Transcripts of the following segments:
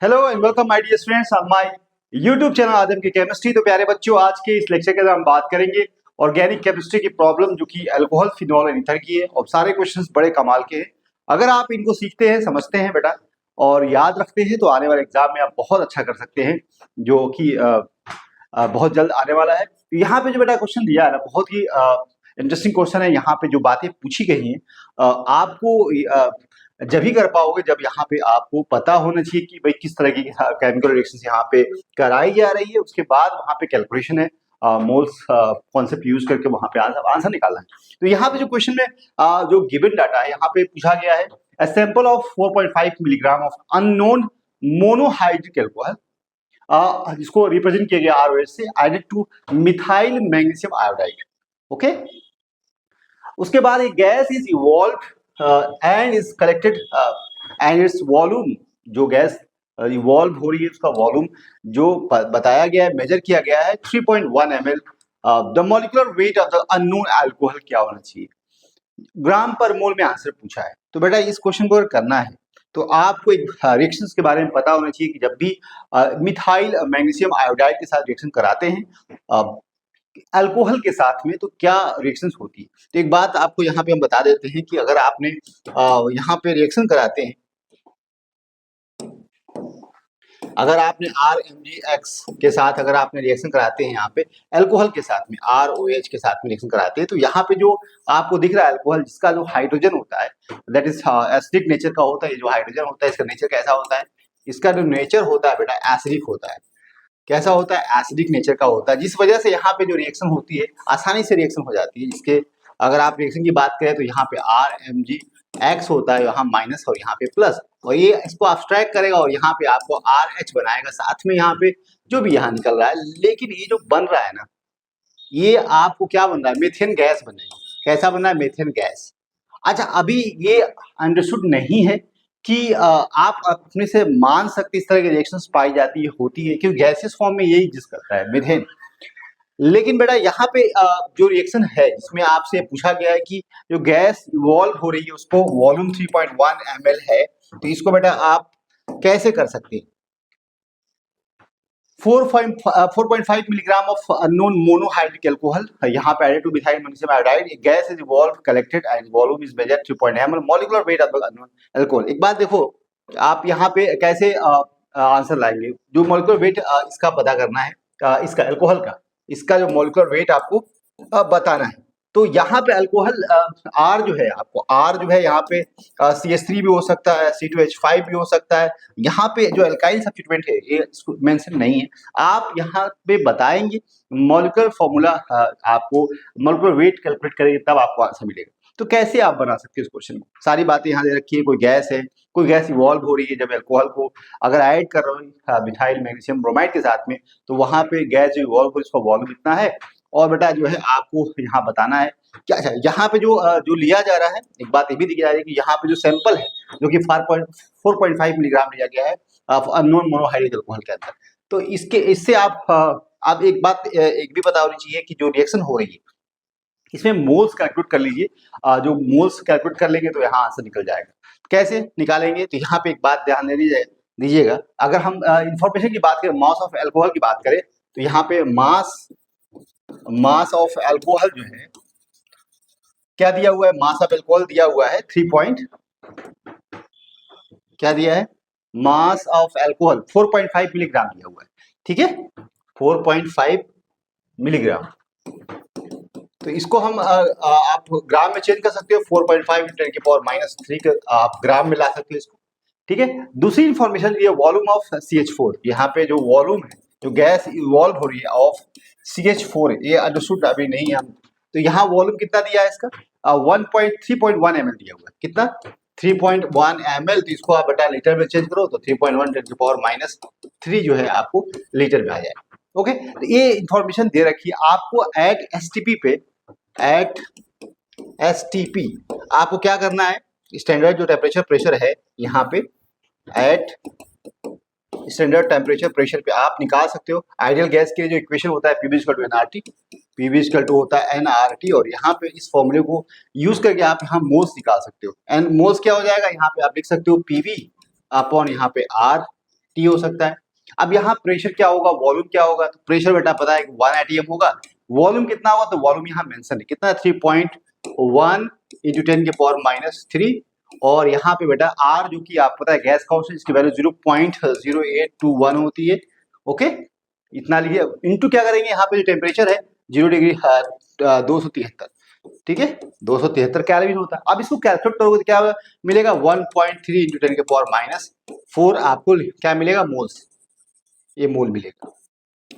Hello and welcome my dear students on my YouTube channel Adam की chemistry. तो प्यारे बच्चों, आज के इस लेक्चर के अंदर हम बात करेंगे ऑर्गेनिक केमिस्ट्री की प्रॉब्लम जो कि अल्कोहल, फिनॉल एंड ईथर की है। और सारे क्वेश्चंस बड़े कमाल के हैं। अगर आप इनको सीखते हैं, समझते हैं बेटा और याद रखते हैं तो आने वाले एग्जाम में आप बहुत अच्छा कर सकते हैं, जो कि बहुत जल्द आने वाला है। तो यहाँ पे जो बेटा क्वेश्चन दिया है ना, बहुत ही इंटरेस्टिंग क्वेश्चन है। यहाँ पे जो बातें पूछी गई हैं आपको जब ही कर पाओगे जब यहाँ पे आपको पता होना चाहिए कि भाई किस तरह की केमिकल रिएक्शंस यहाँ पे कराई जा रही है। उसके बाद वहाँ पे कैलकुलेशन है, मोल्स कॉन्सेप्ट यूज करके वहाँ पे आंसर निकालना है। तो यहाँ पे जो क्वेश्चन में जो गिवन डाटा है यहाँ पे पूछा गया है, a sample of 4.5 milligram of unknown monohydric alcohol, जिसको रिप्रेजेंट किया गया ROH से, added to methyl magnesium iodide. Okay, उसके बाद एक gas is evolve and is collected and its volume, जो गैस इवॉल्व हो रही है उसका वॉल्यूम जो बताया गया है, मेजर किया गया है 3.1 ml। The molecular weight of the unknown alcohol क्या होना चाहिए, ग्राम पर मोल में आंसर पूछा है। तो बेटा इस क्वेश्चन को अगर करना है तो आपको एक रिएक्शंस के बारे में पता होना चाहिए कि जब भी मिथाइल मैग्नीशियम आयोडाइड के साथ रिएक्शन कराते हैं अल्कोहल के साथ में, तो क्या रिएक्शंस होती है। तो एक बात आपको यहाँ पे हम बता देते हैं कि अगर आपने यहाँ पे रिएक्शन कराते हैं, अगर आपने RMgX के साथ अगर आपने रिएक्शन कराते हैं यहाँ पे अल्कोहल के साथ में, ROH के साथ में रिएक्शन कराते हैं, तो यहाँ पे जो आपको दिख रहा है अल्कोहल, जिसका जो हाइड्रोजन होता है दैट इज एसिडिक नेचर का होता है। जो हाइड्रोजन होता है इसका नेचर कैसा होता है, इसका जो नेचर होता है बेटा एसिडिक होता है। कैसा होता है, एसिडिक नेचर का होता है, जिस वजह से यहाँ पे जो रिएक्शन होती है आसानी से रिएक्शन हो जाती है। जिसके अगर आप रिएक्शन की बात करें तो यहाँ पे RMgX होता है, यहाँ माइनस और यहाँ पे प्लस, और ये इसको अब्स्ट्रैक्ट करेगा और यहाँ पे आपको RH बनाएगा साथ में, यहाँ पे जो भी यहाँ निकल रहा है। लेकिन ये जो बन रहा है ना, ये आपको क्या बन रहा है, मेथेन गैस बनेगा। कैसा बन रहा है, मेथेन गैस। अच्छा, अभी ये अंडरस्टूड नहीं है कि आप अपने से मान सकते इस तरह की रिएक्शंस पाई जाती है, होती है, क्योंकि गैसेस फॉर्म में यही एग्जिस्ट करता है मीथेन। लेकिन बेटा यहाँ पे जो रिएक्शन है इसमें आपसे पूछा गया है कि जो गैस इवॉल्व हो रही है उसको वॉल्यूम 3.1 ml है, तो इसको बेटा आप कैसे कर सकते हैं। 4.5 milligram of unknown monohydric alcohol यहाँ पे added to methyl magnesium iodide, gas is evolve collected and volume is measured 3.1 ml, molecular weight of unknown alcohol. एक बात देखो, आप यहाँ पे कैसे आंसर लाएंगे। जो मॉलिक्यूलर वेट इसका पता करना है, इसका अल्कोहल का, इसका जो मॉलिक्यूलर वेट आपको बताना है। तो यहाँ पे अल्कोहल R जो है, आपको R जो है यहाँ पे CH3 भी हो सकता है, C2H5 भी हो सकता है। यहाँ पे जो अल्काइल सब्स्टिट्यूएंट है ये मेंशन नहीं है, आप यहाँ पे बताएंगे मॉलिक्यूलर फॉर्मूला, आपको मॉलिक्यूलर वेट कैलकुलेट करेंगे तब आपको आंसर मिलेगा। तो कैसे आप बना सकते हैं इस क्वेश्चन को, सारी बातें यहाँ दे रखी है। कोई गैस है, कोई गैस इवॉल्व हो रही है, जब अल्कोहल को अगर ऐड कर रहे हो मिथाइल मैग्नीशियम ब्रोमाइड के साथ में, तो वहां पे गैस जो इवॉल्व हो इसका वॉल्यूम इतना है, और बेटा जो है आपको यहाँ बताना है क्या। अच्छा, यहाँ पे जो लिया जा रहा है, एक बात ये भी दी जा रही है कि यहाँ पे जो सैंपल है जो कि 4.5 मिलीग्राम लिया गया है अननोन मोनोहाइड्रिक अल्कोहल के अंदर। तो इससे आप एक बात एक भी पता होनी चाहिए कि जो रिएक्शन हो रही है इसमें मोल्स कैलकुलेट कर लीजिए। जो मोल्स कैलकुलेट कर लेंगे तो यहाँ आंसर निकल जाएगा। कैसे निकालेंगे, तो यहाँ पे एक बात ध्यान दे दीजिएगा। अगर हम इंफॉर्मेशन की बात करें, मास ऑफ अल्कोहल की बात करें, तो यहाँ पे मास ऑफ अल्कोहल जो है क्या दिया हुआ है, मास ऑफ अल्कोहल दिया हुआ है 3 पॉइंट, क्या दिया है, मास ऑफ अल्कोहल 4.5 मिलीग्राम दिया हुआ है। ठीक है, 4.5 मिलीग्राम। तो इसको हम आप ग्राम में चेंज कर सकते हो, 4.5 × 10⁻³ आप ग्राम में ला सकते हो इसको। ठीक है, दूसरी इंफॉर्मेशन ये वॉल्यूम ऑफ CH4, यहाँ पे जो वॉल्यूम है, जो गैस इवॉल्व हो रही है ऑफ CH4, ये अंडरस्टूड अभी नहीं है हम। तो यहाँ वॉल्यूम कितना दिया है इसका, 3.1 ml दिया हुआ है। कितना, 3.1 ml। तो इसको आप बेटा लीटर में चेंज करो तो 3.1 × 10⁻³ जो है आपको लीटर में आ जाएगा। ओके, तो ये इंफॉर्मेशन दे रखी है आपको। एट STP आपको क्या करना है, स्टैंडर्ड जो टेम्परेचर प्रेशर है यहाँ पे, एट स्टैंडर्ड टेम्परेचर प्रेशर पे आप निकाल सकते हो। आइडियल गैस के लिए जो इक्वेशन होता है PV = nRT, PV = होता है nRT, और यहाँ पे इस फॉर्मूले को यूज करके आप यहाँ मोल्स निकाल सकते हो। एंड मोल्स क्या हो जाएगा, यहाँ पे आप लिख सकते हो PV अपॉन यहाँ पे R, टी हो सकता है। अब यहाँ प्रेशर क्या होगा, वॉल्यूम क्या होगा, तो प्रेशर बेटा पता है 1 एटीएम होगा। वॉल्यूम कितना होगा, तो वॉल्यूम यहाँ मेंशन है कितना, 3.1 इंटू 10⁻³ और यहाँ पे बेटा आर जो कि आप पता है गैस कांस्टेंट, इसकी वैल्यू 0.0821 होती है। ओके, इतना लिखिए, इंटू क्या करेंगे, यहाँ पे जो टेम्परेचर है 0 डिग्री 273, ठीक है, 273 केल्विन होता है। अब इसको कैलकुलेट करोगे तो क्या मिलेगा, 1.3 इंटू 10⁻⁴ आपको क्या मिलेगा, मोल्स, ये मोल मिलेगा।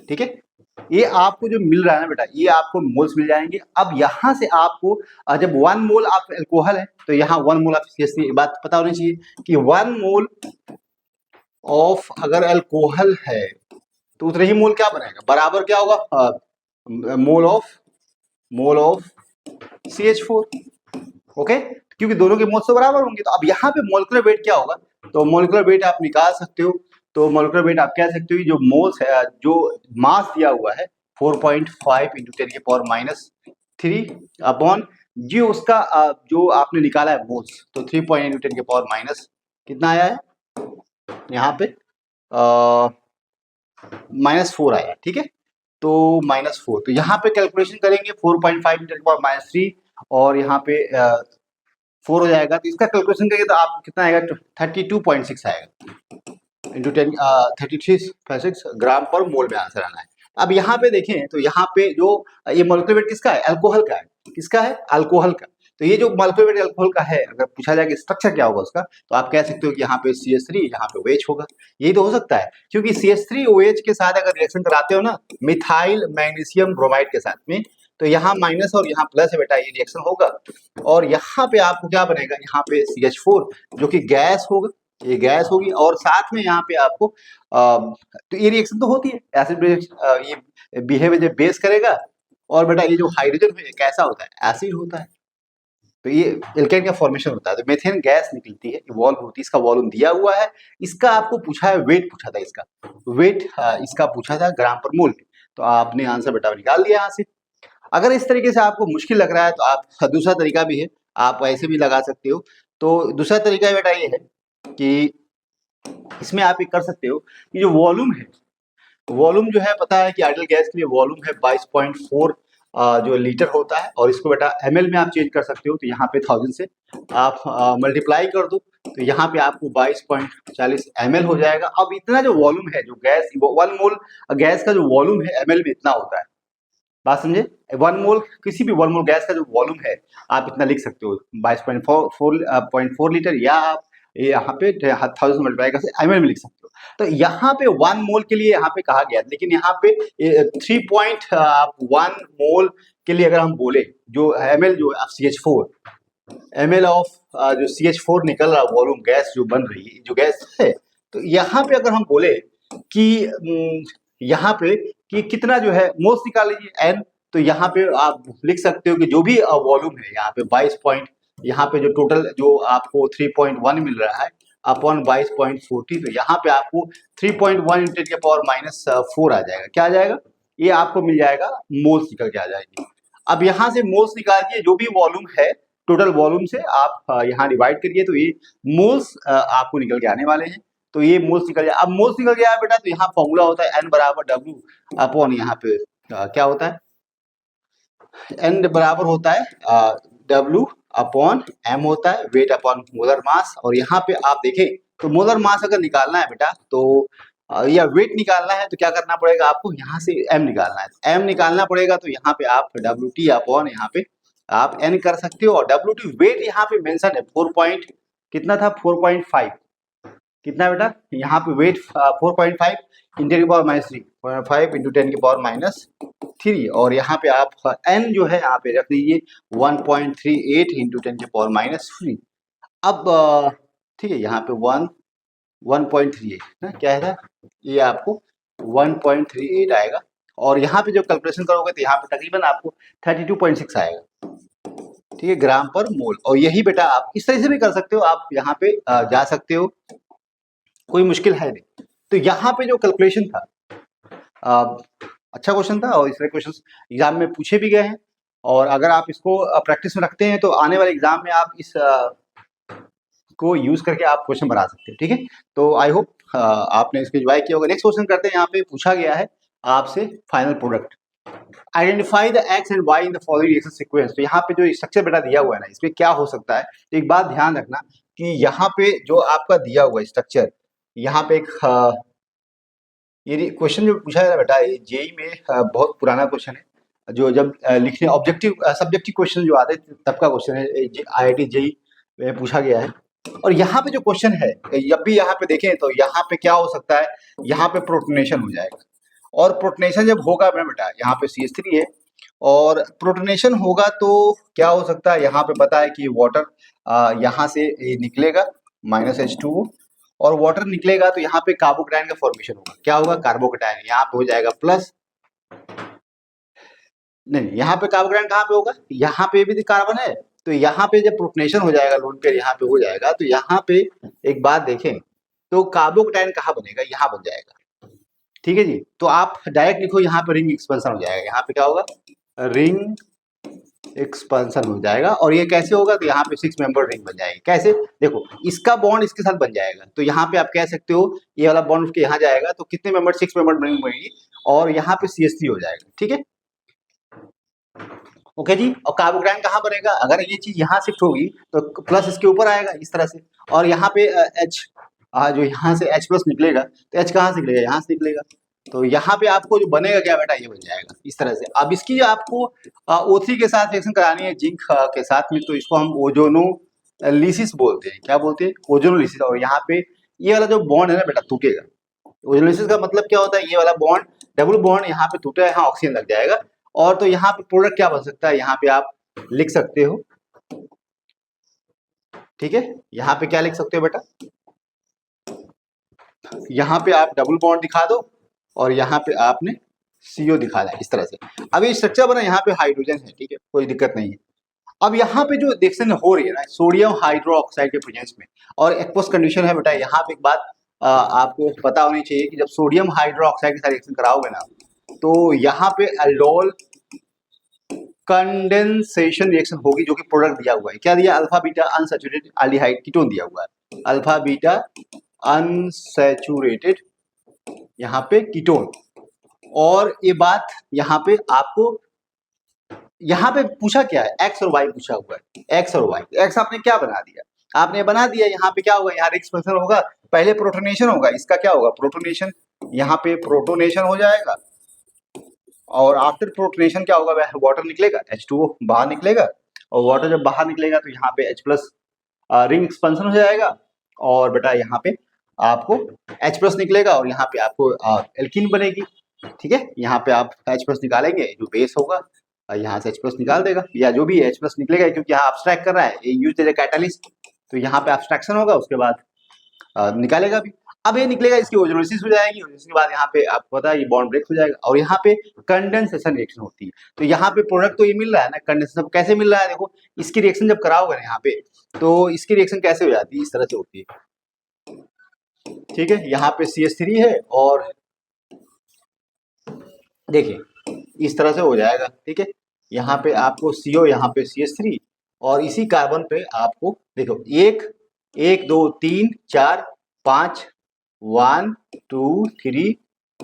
ठीक है, ये आपको जो मिल रहा है ना बेटा, ये आपको मोल्स मिल जाएंगे। अब यहां से आपको जब 1 मोल आप एल्कोहल है तो यहाँ 1 मोल आप सीएच3, बात पता होनी चाहिए कि 1 मोल ऑफ अगर अल्कोहल है तो उतने ही मोल क्या बनेगा, बराबर क्या होगा, मोल ऑफ CH4। ओके, क्योंकि दोनों के मोल्स तो बराबर होंगे। तो अब यहाँ पे मोलिकुलर वेट क्या होगा, तो मोलिकुलर वेट आप निकाल सकते हो। तो मोलिकुलर वेट आप कह सकते हो जो मोल्स है, जो मास दिया हुआ है 4.5 इंटू 10⁻³ अपॉन जो उसका जो आपने निकाला है मोल्स, तो 3.8 इंटू 10⁻, कितना आया है यहाँ पे -4 आया। ठीक है, तो -4, तो यहाँ पे कैलकुलेशन करेंगे 4.5 इंटू 10⁻³ और यहाँ पे 4 हो जाएगा, तो इसका कैलकुलेशन करेंगे तो आप कितना आएगा, 32.6 आएगा इंटू 33.6 ग्राम पर मोल में आंसर आना है। अब यहाँ पे देखें तो यहाँ पे जो ये मोलिकुलर वेट किसका है, अल्कोहल का है, किसका है, अल्कोहल का। तो ये जो मोलिकुलर वेट अल्कोहल का है, अगर पूछा जाए कि स्ट्रक्चर क्या होगा उसका, तो आप कह सकते हो कि यहाँ पे CH3, यहाँ पे OH होगा। यही तो हो सकता है, क्योंकि CH3 OH के साथ अगर रिएक्शन कराते हो ना मिथाइल मैग्नीशियम ब्रोमाइड के साथ में, तो यहाँ माइनस और यहाँ प्लस है बेटा, ये रिएक्शन होगा और यहाँ पे आपको क्या बनेगा, यहाँ पे CH4 जो कि गैस होगा, ये गैस होगी और साथ में यहाँ पे आपको तो ये रिएक्शन तो होती है एसिड बेस, ये बिहेव जब बेस करेगा और बेटा ये जो हाइड्रोजन है कैसा होता है, एसिड होता है। तो ये एल्केन का फॉर्मेशन होता है, तो मेथेन गैस निकलती है, इवॉल्व होती है, इसका वॉल्यूम दिया हुआ है। इसका आपको पूछा है वेट, पूछा था इसका वेट, इसका पूछा था ग्राम पर मोल, तो आपने आंसर बेटा निकाल लिया यहाँ से। अगर इस तरीके से आपको मुश्किल लग रहा है तो आप दूसरा तरीका भी है, आप ऐसे भी लगा सकते हो। तो दूसरा तरीका बेटा ये है कि इसमें आप ये कर सकते हो कि जो वॉल्यूम है, वॉल्यूम जो है पता है कि आइडियल गैस के लिए वॉल्यूम है 22.4 जो लीटर होता है और इसको बेटा ml में आप चेंज कर सकते हो। तो यहाँ पे 1000 से आप मल्टीप्लाई कर दो तो यहाँ पे आपको 22.40 ml हो जाएगा। अब इतना जो वॉल्यूम है, जो गैस 1 मोल गैस का जो वॉल्यूम है ml में इतना होता है, बात समझे, 1 मोल किसी भी 1 मोल गैस का जो वॉल्यूम है आप इतना लिख सकते हो 22.4 लीटर, या आप यहाँ पे 1000 मल्टीप्लाई कर ml में लिख सकते हो। तो यहाँ पे 1 मोल के लिए यहाँ पे कहा गया, लेकिन यहाँ पे 3.1 मोल के लिए अगर हम बोले जो ml जो CH4 ml ऑफ जो CH4 निकल रहा वॉल्यूम गैस जो बन रही है, जो गैस है, तो यहाँ पे अगर हम बोले कि यहाँ पे कि कितना जो है मोल्स निकाल लीजिए n, तो यहाँ पे आप लिख सकते हो कि जो भी वॉल्यूम है यहाँ पे 22 पॉइंट, यहाँ पे जो टोटल जो आपको 3.1 मिल रहा है अपॉन 22.40, तो यहाँ पे आपको 3.1 इंटू के पावर -4 आ जाएगा। क्या आ जाएगा, ये आपको मिल जाएगा, मोल्स निकल के आ जाएगी। अब यहाँ से मोल्स निकाल के जो भी वॉल्यूम है टोटल वॉल्यूम से आप यहाँ डिवाइड करिए तो ये मोल्स आपको निकल के आने वाले हैं। तो ये मोल्स निकल जाए। अब मोल्स निकल गया बेटा तो यहाँ फॉर्मूला होता है n बराबर W अपॉन यहाँ पे क्या होता है, n बराबर होता है W अपॉन m होता है वेट अपॉन मोलर मास। और यहाँ पे आप देखें तो मोलर मास अगर निकालना है बेटा तो या वेट निकालना है तो क्या करना पड़ेगा आपको, यहाँ से m निकालना है, m निकालना पड़ेगा तो यहाँ पे आप WT अपॉन यहाँ पे आप n कर सकते हो। और WT वेट यहाँ पे मेंशन है 4 कितना था 4.5, कितना बेटा यहाँ पे वेट 4.5 इंटू की पावर -3 5 इंटू 10 की पावर -3 और यहाँ पे आप n जो है यहाँ पे रख दीजिए 1.38 इंटू 10 की पावर -3। अब ठीक है, यहाँ पे 1.38 ना क्या है था, ये आपको 1.38 आएगा और यहाँ पे जो कैलकुलेशन करोगे तो यहाँ पे तकरीबन आपको 32.6 आएगा, ठीक है, ग्राम पर मोल। और यही बेटा आप इस तरह से भी कर सकते हो, आप यहाँ पे जा सकते हो, कोई मुश्किल है नहीं। तो यहाँ पे जो कैलकुलेशन था अच्छा क्वेश्चन था और इस तरह क्वेश्चन एग्जाम में पूछे भी गए हैं और अगर आप इसको प्रैक्टिस में रखते हैं तो आने वाले एग्जाम में आप इस को यूज करके आप क्वेश्चन बना सकते हैं। ठीक है, तो आई होप आपने इसको एंजॉय किया होगा। नेक्स्ट क्वेश्चन करते हैं। यहाँ पे पूछा गया है आपसे final product, identify the X and Y in the following reaction sequence. तो यहाँ पे जो स्ट्रक्चर बेटा दिया हुआ है ना, इसमें क्या हो सकता है, तो एक बात ध्यान रखना कि यहाँ पे जो आपका दिया हुआ स्ट्रक्चर, यहाँ पे एक ये क्वेश्चन जो पूछा है बेटा, ये जेई में बहुत पुराना क्वेश्चन है, जो जब लिखने ऑब्जेक्टिव सब्जेक्टिव क्वेश्चन जो आते हैं तब का क्वेश्चन है, IIT जेई में पूछा गया है। और यहाँ पे जो क्वेश्चन है, जब भी यहाँ पे देखें तो यहाँ पे क्या हो सकता है, यहाँ पे प्रोटोनेशन हो जाएगा। और प्रोटोनेशन जब होगा बेटा, यहाँ पे CH3 है और प्रोटोनेशन होगा तो क्या हो सकता है, यहाँ पे पता है कि वाटर यहाँ से निकलेगा -H2O, और वाटर निकलेगा तो यहाँ पे कार्बोकैटायन का फॉर्मेशन होगा। क्या होगा, कार्बोकैटायन यहाँ पे हो जाएगा प्लस, नहीं यहाँ पे कार्बोकैटायन कहाँ पे होगा, यहाँ पे भी कार्बन है, तो यहाँ पे जब प्रोटोनेशन हो जाएगा, लोन पेयर यहाँ पे हो जाएगा, तो यहाँ पे एक बात देखें तो कार्बोकैटायन कहाँ बनेगा, यहाँ बन जाएगा। ठीक है जी, तो आप डायरेक्ट लिखो, यहाँ पे रिंग एक्सपेंशन हो जाएगा, यहाँ पे क्या होगा, रिंग एक्सपेंशन हो जाएगा। और ये कैसे होगा, तो यहाँ पे 6 मेंबर रिंग बन जाएगी। कैसे, देखो इसका बॉन्ड इसके साथ बन जाएगा, तो यहाँ पे आप कह सकते हो ये वाला बॉन्ड के यहाँ जाएगा तो कितने मेंबर, 6 मेंबर रिंग बनेगी, और यहाँ पे CH3 हो जाएगा। ठीक है, ओके जी। और कार्बोकैटायन कहाँ बनेगा, अगर ये चीज यहाँ शिफ्ट होगी तो प्लस इसके ऊपर आएगा इस तरह से, और यहाँ पे H जो यहाँ से H+ निकलेगा, तो H कहाँ से निकलेगा, यहाँ से निकलेगा, तो यहाँ पे आपको जो बनेगा क्या बेटा, ये बन जाएगा इस तरह से। अब इसकी जो आपको O3 के साथ रिएक्शन करानी है जिंक के साथ में, तो इसको हम ओजोनोलिसिस बोलते हैं। क्या बोलते हैं, ओजोनोलिसिस। और यहाँ पे ये वाला जो बॉन्ड है ना बेटा, टूटेगा। ओजोनोलिसिस का मतलब क्या होता है, ये वाला बॉन्ड, डबल बॉन्ड यहाँ पे टूटा है, यहाँ ऑक्सीजन लग जाएगा, और तो यहाँ पे प्रोडक्ट क्या बन सकता है, यहाँ पे आप लिख सकते हो। ठीक है, यहाँ पे क्या लिख सकते हो बेटा, यहाँ पे आप डबल बॉन्ड दिखा दो और यहाँ पे आपने CO दिखा दिया इस तरह से। अब ये स्ट्रक्चर बना, यहाँ पे हाइड्रोजन है, ठीक है, कोई दिक्कत नहीं है। अब यहाँ पे जो रिएक्शन हो रही है ना, सोडियम हाइड्रोक्साइड के प्रेजेंस में, और एक्वस कंडीशन है बेटा, यहाँ पे एक बात आपको पता होनी चाहिए कि जब सोडियम हाइड्रोक्साइड के साथ रिएक्शन कराओगे ना, तो यहाँ पे एल्डोल कंडेंसेशन रिएक्शन होगी, जो कि प्रोडक्ट दिया हुआ है। क्या दिया, alpha beta unsaturated aldehyde ketone दिया हुआ है, अल्फा बीटा अनसैचुरेटेड यहाँ पे कीटोन। और ये बात यहाँ पे आपको, यहाँ पे पूछा क्या है, एक्स और वाई पूछा हुआ है, एक्स और वाई। एक्स आपने क्या बना दिया, आपने बना दिया, यहाँ पे क्या होगा, यहाँ एक्सपेंशन होगा, पहले प्रोटोनेशन होगा, इसका क्या होगा, प्रोटोनेशन, यहाँ पे प्रोटोनेशन हो जाएगा, और आफ्टर प्रोटोनेशन क्या होगा, वाटर निकलेगा, H2O बाहर निकलेगा, और वाटर जब बाहर निकलेगा तो यहाँ पे H+ रिंग एक्सपेंशन हो जाएगा, और बेटा यहाँ पे आपको H+ निकलेगा, और यहाँ पे आपको एल्कीन बनेगी। ठीक है, यहाँ पे आप H+ निकालेंगे, जो बेस होगा यहाँ से H+ निकाल देगा, या जो भी H+ निकलेगा, क्योंकि यहाँ अब्स्ट्रैक्ट कर रहा है, ये यूज एज ए कैटलिस्ट, तो यहाँ पे अब्स्ट्रैक्शन होगा, उसके बाद निकालेगा भी। अब ये निकलेगा, इसकी ओजोनोलिसिस हो जाएगी, उसके बाद यहाँ पे आपको पता है ये बॉन्ड ब्रेक हो जाएगा, और यहाँ पे कंडेंसेशन रिएक्शन होती है। तो यहाँ पे प्रोडक्ट तो ये मिल रहा है ना, कंडेंसेशन कैसे मिल रहा है, देखो इसकी रिएक्शन जब कराओगे ना यहाँ पे, तो इसकी रिएक्शन कैसे हो जाती है, इस तरह से होती है। ठीक है, यहाँ पे CH3 है, और देखिए इस तरह से हो जाएगा। ठीक है, यहाँ पे आपको CO, यहाँ पे CH3, और इसी कार्बन पे आपको देखो 1 1 2 3 4 5 1 2 3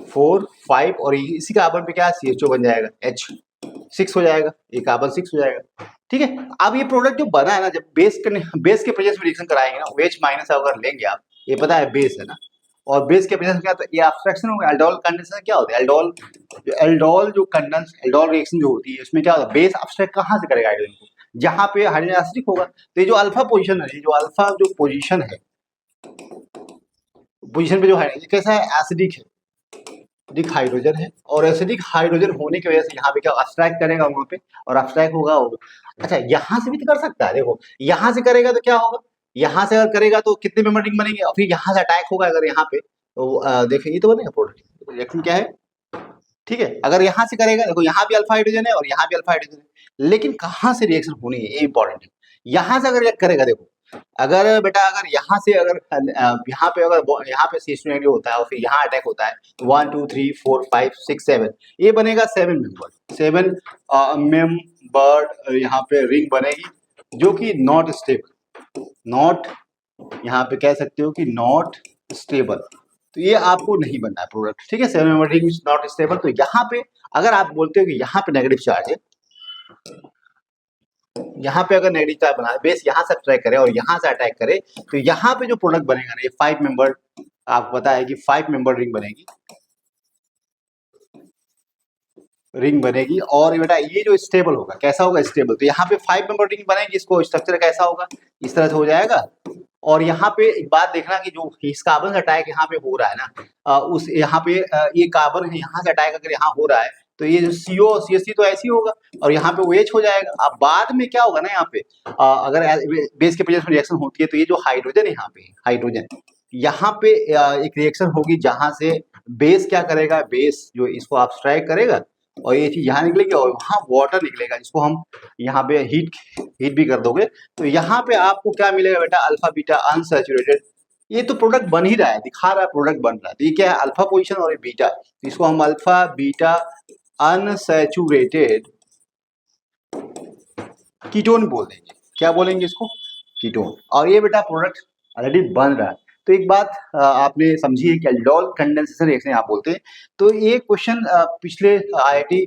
4 5, और इसी कार्बन पे क्या CHO बन जाएगा, H6 हो जाएगा, ये कार्बन 6 हो जाएगा। ठीक है, अब ये प्रोडक्ट जो बना है ना, जब बेस के प्रेजेंस में रिएक्शन कराएंगे ना, OH- अगर लेंगे आप, ये पता है बेस है ना, और बेस के प्रेजेंस में क्या, तो ये अब्स्ट्रैक्शन होगा। एल्डोल कंडेंसेशन क्या होता है, एल्डोल रिएक्शन जो होती है, उसमें क्या होता है, बेस अब्स्ट्रैक्ट कहाँ से करेगा हाइड्रोजन को, जहाँ पे हाइड्रोजन एसिडिक होगा। तो ये जो अल्फा पोजीशन है, जो अल्फा जो पोजीशन है, पोजीशन पे जो है ये कैसा है, एसिडिक है, एसिडिक हाइड्रोजन है, और एसिडिक हाइड्रोजन होने की वजह से यहाँ पे क्या अब्स्ट्रैक्ट करेगा वहां पे, और अब्स्ट्रैक्ट होगा वो। अच्छा, यहाँ से भी तो कर सकता है, देखो यहाँ से करेगा तो क्या होगा, यहाँ से अगर करेगा तो कितने मेंबर रिंग बनेंगे, और फिर यहाँ से अटैक होगा अगर यहाँ पे, तो देखिए ये तो बनेगा प्रोडक्ट, रिएक्शन क्या है। ठीक है, अगर यहाँ से करेगा, देखो यहाँ भी अल्फा हाइड्रोजन है और यहाँ भी अल्फा हाइड्रोजन है, लेकिन कहाँ से रिएक्शन होनी है, ये इंपॉर्टेंट है। यहाँ से अगर रिएक्ट करेगा, देखो अगर बेटा, अगर यहाँ से अगर यहाँ पे अगर यहाँ पे CH2 होता है और फिर यहाँ अटैक होता है, 1 2 3 4 5 6 7, ये बनेगा 7 मेंबर यहाँ पे रिंग बनेगी, जो कि नॉट स्टेबल, नॉट, यहाँ पे कह सकते हो कि नॉट स्टेबल। तो ये आपको नहीं बनना है प्रोडक्ट, ठीक है। 7 member ring is not stable. तो यहाँ पे अगर आप बोलते हो कि यहाँ पे नेगेटिव चार्ज है, यहाँ पे अगर नेगेटिव चार्ज बना बेस यहाँ से अटैक करे और यहाँ से अटैक करे, तो यहाँ पे जो प्रोडक्ट बनेगा ना, ये 5 मेंबर, आपको पता है कि 5 मेंबर रिंग बनेगी, रिंग बनेगी। और बेटा ये जो स्टेबल होगा, कैसा होगा स्टेबल, तो यहाँ पे 5 मेंबर रिंग बनेगी, इसको स्ट्रक्चर कैसा होगा, इस तरह से हो जाएगा। और यहाँ पे एक बात देखना कि जो इस कार्बन से अटैक यहाँ पे हो रहा है ना, उस यहाँ पे ये कार्बन है, यहाँ से अटैक अगर यहाँ हो रहा है, तो ये जो CO और CH3 तो ऐसे ही होगा, और यहाँ पे OH हो जाएगा। अब बाद में क्या होगा ना, यहाँ पे अगर बेस के प्रेजेंस में रिएक्शन होती है, तो ये जो हाइड्रोजन है, यहाँ पे हाइड्रोजन, यहाँ पे एक रिएक्शन होगी जहां से बेस क्या करेगा, बेस जो इसको सब्सट्रैक्ट करेगा, और ये चीज यहाँ निकलेगी और वहां वाटर निकलेगा, जिसको हम यहाँ पे हीट भी कर दोगे, तो यहाँ पे आपको क्या मिलेगा बेटा, अल्फा बीटा अनसैचुरेटेड। ये तो प्रोडक्ट बन ही रहा है, दिखा रहा है प्रोडक्ट बन रहा है। तो ये क्या है, अल्फा पोजीशन और ये बीटा, तो इसको हम अल्फा बीटा अनसैचुरेटेड कीटोन बोल देंगे। क्या बोलेंगे इसको, कीटोन। और ये बेटा प्रोडक्ट ऑलरेडी बन रहा है। तो एक बात आपने समझी है कि एल्डिडोल कंडेंसेशन रिएक्शन आप बोलते हैं। तो ये क्वेश्चन पिछले IIT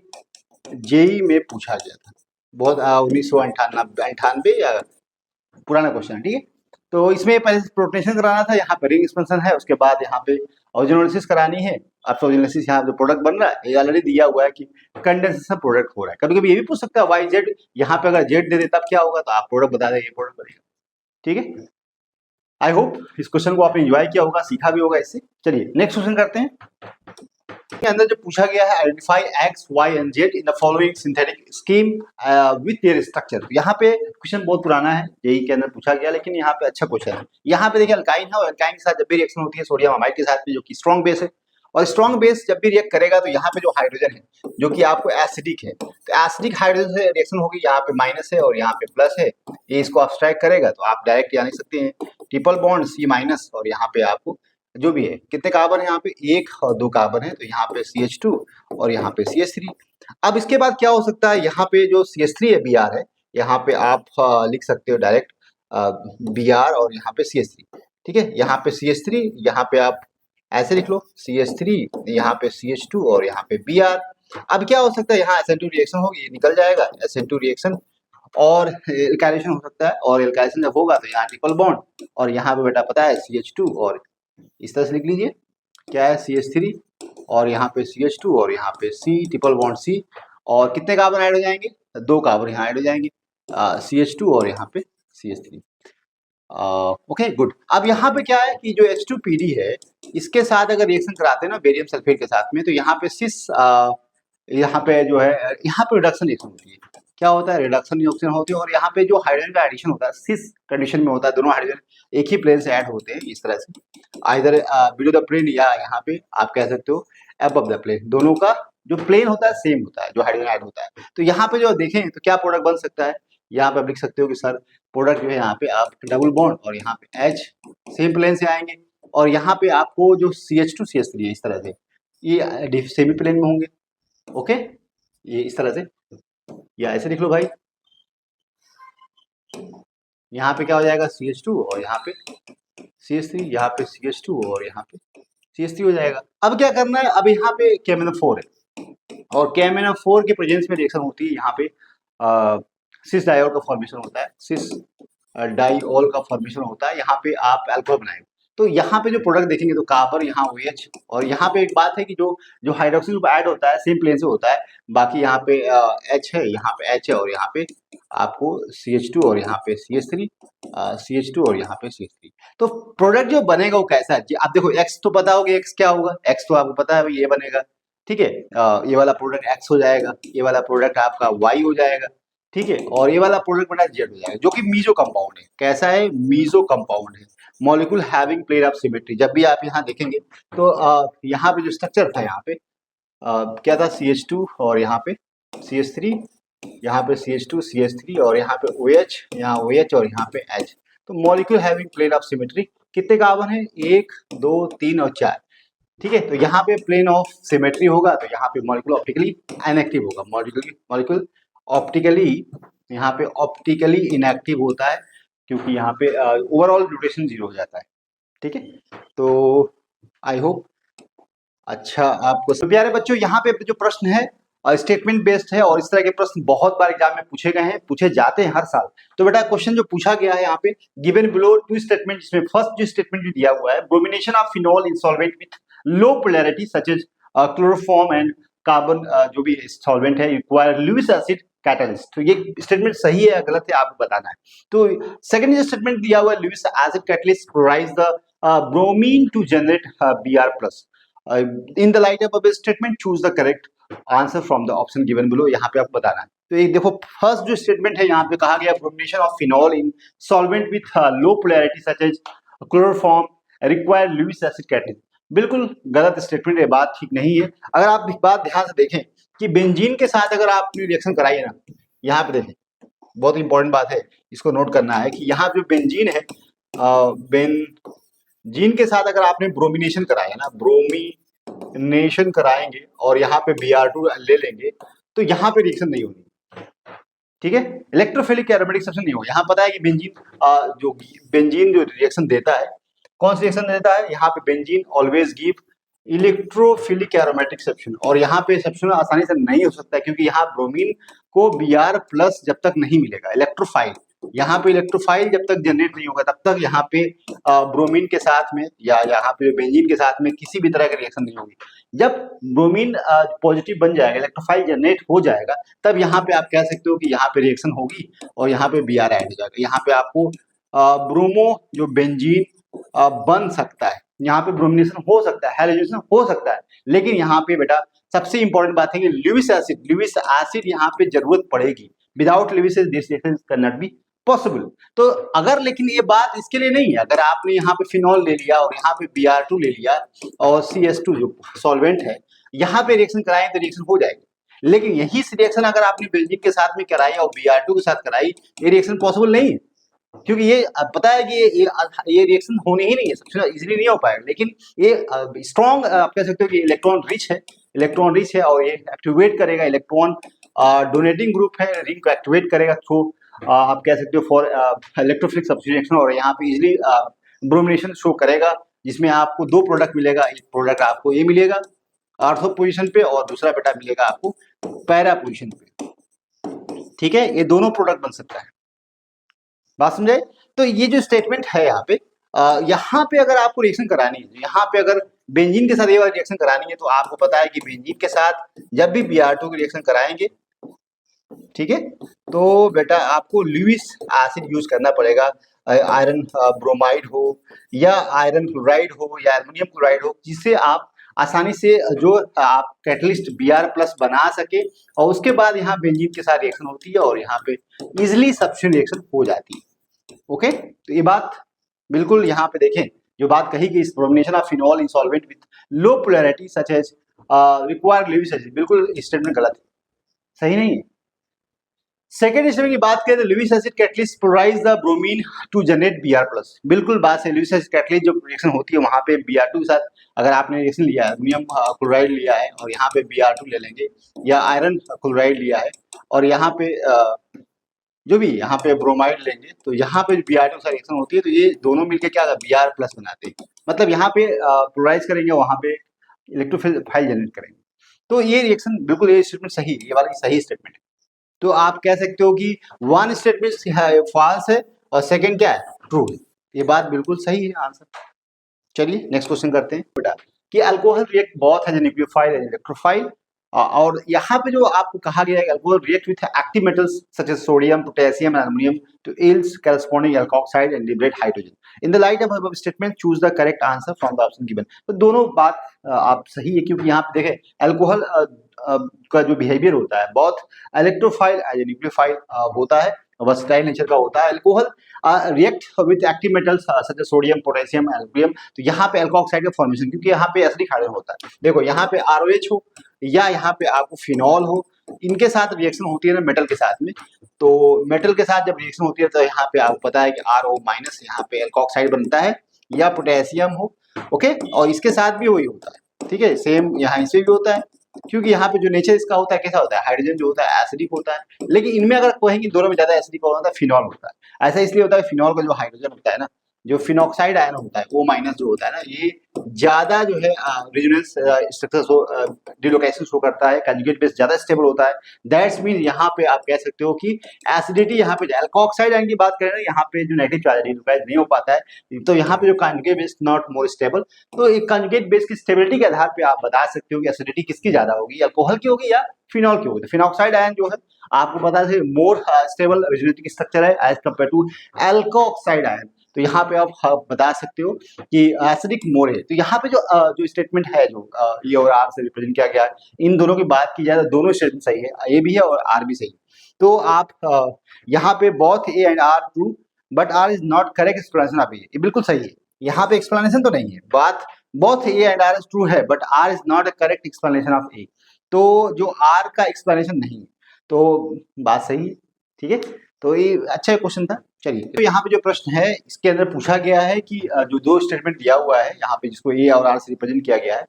JEE में पूछा गया था, बहुत 1998 या पुराना क्वेश्चन है, ठीक है। तो इसमें पहले प्रोटेशन कराना था, यहाँ पे रिंग एक्सपेंशन है, उसके बाद यहाँ पे ओरिजिनोलिसिस करानी है। अब ओरिजिनोलिसिस यहाँ जो प्रोडक्ट बन रहा है, ये ऑलरेडी दिया हुआ है कि कंडेंसेशन प्रोडक्ट हो रहा है। कभी कभी ये भी पूछ सकता है YZ, यहाँ पे अगर Z दे दे तब क्या होगा, तो आप प्रोडक्ट बता देंगे, प्रोडक्ट बनेगा, ठीक है। आई होप इस क्वेश्चन को आपने एंजॉय किया होगा, सीखा भी होगा इससे। चलिए नेक्स्ट क्वेश्चन करते हैं। के अंदर जो पूछा गया है, identify X, Y and Z in the following synthetic scheme with their structure. यहाँ पे क्वेश्चन बहुत पुराना है, JEE के अंदर पूछा गया, लेकिन यहाँ पे अच्छा क्वेश्चन है। यहाँ पे देखिए अल्काइन है, और अल्काइन के साथ जब भी रिएक्शन होती है सोडियम अमाइड के साथ में, जो कि स्ट्रॉन्ग बेस है, और स्ट्रॉन्ग बेस जब भी रिएक्ट करेगा, तो यहाँ पे जो हाइड्रोजन है जो कि आपको एसिडिक है, तो एसिडिक हाइड्रोजन से रिएक्शन होगी, यहाँ पे माइनस है और यहाँ पे प्लस है, ये इसको सब्सट्रैक्ट करेगा, तो आप डायरेक्ट जान सकते हैं ट्रिपल बॉन्ड C माइनस, और यहाँ पे आपको जो भी है कितने कार्बन है, यहाँ पे 1 और 2 कार्बन है, तो यहाँ पे CH2 और यहाँ पे CH3। अब इसके बाद क्या हो सकता है, यहाँ पे जो CH3 है, Br है, यहाँ पे आप लिख सकते हो डायरेक्ट Br और यहाँ पे CH3, ठीक है। यहाँ पे CH3, यहाँ पे आप ऐसे लिख लो CH3, यहाँ पे CH2 और यहाँ पे Br। अब क्या हो सकता है, यहाँ SN2 रिएक्शन होगी, ये निकल जाएगा SN2 रिएक्शन, और एल्काइलेशन हो सकता है, और एल्काइलेशन जब होगा तो यहाँ ट्रिपल बॉन्ड, और यहाँ पे बेटा पता है CH2, और इस तरह से लिख लीजिए क्या है CH3 और यहाँ पे CH2 और यहाँ पे C ट्रिपल बॉन्ड C, और कितने कार्बन ऐड हो जाएंगे, 2 कार्बन यहाँ ऐड हो जाएंगे, CH2 और यहाँ पे CH3। Okay good. अब यहाँ पे क्या है कि जो H2PD है, इसके साथ अगर रिएक्शन कराते हैं ना बेरियम सल्फेट के साथ में, तो यहाँ पे सिस यहाँ पे जो है, यहाँ पे रिडक्शन रिएक्शन होती है। क्या होता है, रिडक्शन रिएक्शन होती है, और यहाँ पे जो हाइड्रोजन का एडिशन होता है सिस कंडीशन में होता है, दोनों हाइड्रोजन एक ही प्लेन से ऐड होते हैं, इस तरह से आइदर बिलो द प्लेन, या यहाँ पे आप कह सकते हो अबव द प्लेन, दोनों का जो प्लेन होता है सेम होता है, जो हाइड्रोजन ऐड होता है। तो यहाँ पे जो देखें तो क्या प्रोडक्ट बन सकता है, यहाँ पे आप लिख सकते हो कि सर प्रोडक्ट जो है, यहाँ पे आप डबल बॉन्ड और यहाँ पे H सेम प्लेन से आएंगे, और यहाँ पे आपको जो CH2 CH3 है, इस तरह से ये सेमी प्लेन में होंगे, ओके, ये इस तरह से, या ऐसे लिख लो भाई, यहाँ पे क्या हो जाएगा CH2 और यहाँ पे CH3, यहाँ पे CH2 और यहाँ पे CH3 हो जाएगा। अब क्या करना है, अब यहाँ पे KMnO4 है, और KMnO4 के प्रेजेंस में रिएक्शन होती है, यहाँ पे सिस डाइऑल का फॉर्मेशन होता है, सिस डाइऑल का फॉर्मेशन होता है, यहाँ पे आप अल्कोहल बनाएंगे। तो यहाँ पे जो प्रोडक्ट देखेंगे तो कार्बन यहाँ OH, और यहाँ पे एक बात है कि जो जो हाइड्रोक्सिल ग्रुप ऐड होता है सेम प्लेन से होता है, बाकी यहाँ पे H है, यहाँ पे H है, और यहाँ पे आपको CH2 और यहाँ पे CH3, CH2 और यहाँ पे CH3। तो प्रोडक्ट जो बनेगा वो कैसा है, आप देखो X तो पता होगा, X क्या होगा, X तो आपको पता है भाई, ये बनेगा, ठीक है। ये वाला प्रोडक्ट X हो जाएगा, ये वाला प्रोडक्ट आपका Y हो जाएगा, ठीक है, और ये वाला प्रोडक्ट बना Z हो जाएगा, जो कि मीजो कंपाउंड है। कैसा है, मीजो कंपाउंड है, molecule having plane of symmetry. जब भी आप यहाँ देखेंगे तो यहाँ पे जो स्ट्रक्चर था, यहाँ पे क्या था, CH2 और यहाँ पे CH3, यहाँ पे CH2 CH3 और यहाँ पे OH, यहाँ OH और यहाँ पे H। तो molecule having plane of symmetry, कितने कार्बन है, 1 2 3 और 4, ठीक है। तो यहाँ पे प्लेन ऑफ सिमेट्री होगा, तो यहाँ पे मॉलिक्यूल ऑप्टिकली इनएक्टिव होगा, मॉलिक्यूल ऑप्टिकली, यहाँ पे ऑप्टिकली इनएक्टिव होता है, क्योंकि यहाँ पे ओवरऑल रोटेशन 0 हो जाता है, ठीक है। तो आई होप अच्छा आपको। तो प्यारे बच्चों, यहाँ पे जो प्रश्न है स्टेटमेंट बेस्ड है और इस तरह के प्रश्न बहुत बार एग्जाम में पूछे गए हैं, पूछे जाते हैं हर साल। तो बेटा क्वेश्चन जो पूछा गया है यहाँ पे, गिवन बिलो टू स्टेटमेंट, जिसमें फर्स्ट जो स्टेटमेंट जो दिया हुआ है, bromination of phenol in solvent with low polarity such as chloroform and carbon, जो भी सॉल्वेंट है, रिक्वायर लुईस एसिड कैटलिस्ट। तो ये स्टेटमेंट सही है या गलत है आपको बताना है। तो सेकंड जो स्टेटमेंट दिया हुआ है, Lewis acid catalyst polarises the bromine to generate Br+. In the light of this statement, choose the correct answer from the option given below. यहाँ पे आपको बताना है। तो ये देखो, फर्स्ट जो स्टेटमेंट है यहाँ पे कहा गया, bromination of phenol in solvent with low polarity such as chloroform require Lewis acid catalyst. बिल्कुल गलत स्टेटमेंट है, बात ठीक नहीं है। अगर आप बात ध्यान से देखें कि बेंजीन के साथ अगर आपने रिएक्शन कराई है ना, यहाँ पे देखें, बहुत इंपॉर्टेंट बात है, इसको नोट करना है कि यहाँ जो बेंजीन है, बेंजीन के साथ अगर आपने ब्रोमिनेशन कराया ना, ब्रोमिनेशन कराएंगे और यहाँ पे Br2 ले लेंगे, तो यहाँ पे रिएक्शन नहीं होगी। ठीक है, इलेक्ट्रोफिलिक एरोमेटिक सब्स्टिट्यूशन नहीं होगा। यहाँ पता है कि बेंजीन जो रिएक्शन देता है, कौन सी रिएक्शन देता है, यहाँ पे benzene always give electrophilic aromatic substitution, और यहाँ पे सब्स्टिट्यूशन आसानी से नहीं हो सकता क्योंकि यहाँ ब्रोमीन को Br+ जब तक नहीं मिलेगा, इलेक्ट्रोफाइल, यहाँ पे इलेक्ट्रोफाइल जब तक जनरेट नहीं होगा तब तक यहाँ पे ब्रोमीन के साथ में या यहाँ पे बेंजीन के साथ में किसी भी तरह का रिएक्शन नहीं होगी। जब ब्रोमीन पॉजिटिव बन जाएगा, इलेक्ट्रोफाइल जनरेट हो जाएगा, तब यहाँ पे आप कह सकते हो कि यहाँ पे रिएक्शन होगी और यहाँ पे Br ऐड हो जाएगा। यहाँ पे आपको ब्रोमो जो बेंजीन बन सकता है, यहाँ पे ब्रोमिनेशन हो सकता है, हैलोजेनेशन हो सकता है, लेकिन यहाँ पे बेटा सबसे इंपॉर्टेंट बात है कि लुईस एसिड यहाँ पे जरूरत पड़ेगी। Without Lewis acid this reaction can not be possible. तो अगर, लेकिन ये बात इसके लिए नहीं है, अगर आपने यहाँ पे फिनॉल ले लिया और यहाँ पे Br2 ले लिया और CS2 जो सॉल्वेंट है, यहाँ पे रिएक्शन कराएं तो रिएक्शन हो जाएगी। लेकिन यही रिएक्शन अगर आपने बेंजीन के साथ में कराई और Br2 के साथ कराई, ये रिएक्शन पॉसिबल नहीं है, क्योंकि ये पता है कि ये रिएक्शन होने ही नहीं है, सबसे इजीली नहीं हो पाएगा। लेकिन ये स्ट्रॉन्ग, आप कह सकते हो कि इलेक्ट्रॉन रिच है और ये एक्टिवेट करेगा इलेक्ट्रॉन डोनेटिंग ग्रुप है, रिंग को एक्टिवेट करेगा थ्रू आप कह सकते हो फॉर इलेक्ट्रोफिलिक सब्स्टिट्यूशन, और यहाँ पे इजिली ब्रोमिनेशन शो करेगा, जिसमें आपको दो प्रोडक्ट मिलेगा। एक प्रोडक्ट आपको ये मिलेगा ऑर्थो पोजीशन पे और दूसरा बेटा मिलेगा आपको पैरा पोजीशन पे। ठीक है, ये दोनों प्रोडक्ट बन सकता है, बात समझे। तो ये जो स्टेटमेंट है यहाँ पे अगर आपको रिएक्शन करानी है, यहाँ पे अगर बेंजीन के साथ ये वाली रिएक्शन करानी है, तो आपको पता है कि बेंजीन के साथ जब भी Br2 की रिएक्शन कराएंगे, ठीक है, तो बेटा आपको लुईस एसिड यूज करना पड़ेगा। आयरन ब्रोमाइड हो या आयरन क्लोराइड हो या एल्युमिनियम क्लोराइड हो, जिससे आप आसानी से जो आप कैटलिस्ट Br+ बना सके, और उसके बाद यहाँ बेंजीन के साथ रिएक्शन होती है और यहाँ पे इजिली सब्स्टिट्यूशन रिएक्शन हो जाती है। ओके, तो ये बात बिल्कुल यहाँ पे देखें, जो बात कही कि bromination of phenol in solvent with low polarity such as require Lewis acid, बिल्कुल स्टेटमेंट गलत है, सही नहीं है। सेकेंड स्टेटमेंट की बात करें तो Lewis acid catalyst polarize the bromine to generate Br+, बिल्कुल बात है। लुईस एसिड कैटलिस्ट जो रिएक्शन होती है वहां पे Br2 के साथ अगर आपने रिएक्शन लिया है, एल्युमिनियम क्लोराइड लिया है और यहाँ पे Br2 ले लेंगे, या आयरन क्लोराइड लिया है और यहाँ पे जो भी यहाँ पे ब्रोमाइड लेंगे, तो यहाँ पे Br2 के साथ रिएक्शन होती है, तो ये दोनों मिलकर क्या Br+ बनाते हैं। मतलब यहाँ पे पोलराइज करेंगे, वहां पे इलेक्ट्रोफाइल जनरेट करेंगे। तो ये रिएक्शन बिल्कुल, ये स्टेटमेंट सही, ये वाला सही स्टेटमेंट है। तो आप कह सकते हो कि वन स्टेटमेंट फॉल्स है और सेकंड क्या है, ट्रू है। ये बात बिल्कुल सही है आंसर। चलिए नेक्स्ट क्वेश्चन करते हैं बेटा, कि alcohol react both as a nucleophile and electrophile, और यहाँ पे जो आपको कहा गया है, alcohol react with active metals such as sodium, potassium and aluminium to yields corresponding alkoxide and liberate hydrogen. In the light of above statement choose the correct answer from the option given. तो दोनों बात आप सही है, क्योंकि यहाँ पे देखें अल्कोहल का जो बिहेवियर होता है बहुत इलेक्ट्रोफाइल एज न्यूक्लियोफाइल होता है, वर्सटाइल नेचर का होता है। Alcohol react with active metals such as sodium, potassium, aluminium, तो यहाँ पे एल्कोक्साइड का फॉर्मेशन, क्योंकि यहाँ पे एसिडिक हाइड्रोजन होता है। देखो यहाँ पे ROH हो या यहाँ पे आपको फिनॉल हो, इनके साथ रिएक्शन होती है ना मेटल के साथ में, तो मेटल के साथ जब रिएक्शन होती है तो यहाँ पे आपको पता है कि RO- यहाँ पे एल्कोक्साइड बनता है, या पोटेशियम हो, ओके, और इसके साथ भी वही होता है। ठीक है, सेम यहाँ इसे भी होता है, क्योंकि यहाँ पे जो नेचर इसका होता है कैसा होता है, हाइड्रोजन जो होता है एसिडिक होता है। लेकिन इनमें अगर कहेंगे दोनों में ज्यादा एसिडिक होता है, फिनॉल होता है। ऐसा इसलिए होता है, फिनॉल का जो हाइड्रोजन होता है ना, जो फिनॉक्साइड आयन होता है O माइनस जो होता है ना, ये ज्यादा जो है रेजोनेंस स्ट्रक्चर डिलोकेशन शो करता है, कंजुगेट बेस ज्यादा स्टेबल होता है। दैट्स मीन यहाँ पे आप कह सकते हो कि एसिडिटी यहाँ पे एल्कोक्साइड आयन की बात करें ना, यहाँ पे जो नेगेटिव चार्ज डिलोकाइज नहीं हो पाता है, तो यहाँ पे जो conjugate base not more stable, तो एक कंजुगेट बेस की स्टेबिलिटी के आधार पे आप बता सकते हो कि एसिडिटी किसकी ज्यादा होगी, अल्कोहल की होगी या फिनॉल की होगी। तो फिनॉक्साइड आयन जो है आपको पता है मोर स्टेबल रेजोनेटिक स्ट्रक्चर है as compare to alkoxide ion. तो यहाँ पे आप बता सकते हो कि एसिडिक मोर है। तो यहाँ पे जो स्टेटमेंट है, जो ए और आर से रिप्रेजेंट किया गया है, इन दोनों की बात की जाए तो दोनों स्टेटमेंट सही है, ए भी है और आर भी सही है। तो आप यहाँ पे both A and R true but R is not correct explanation of A, ये बिल्कुल सही है। यहाँ पे एक्सप्लेनेशन तो नहीं है, बात both A and R is true है but R is not a correct explanation of A. तो जो आर का एक्सप्लेनेशन नहीं है, तो बात सही है, ठीक है। तो ये अच्छा क्वेश्चन था। चलिए, तो यहाँ पे जो प्रश्न है इसके अंदर पूछा गया है कि जो दो स्टेटमेंट दिया हुआ है यहाँ पे, जिसको ए और आर से रिप्रेजेंट किया गया है,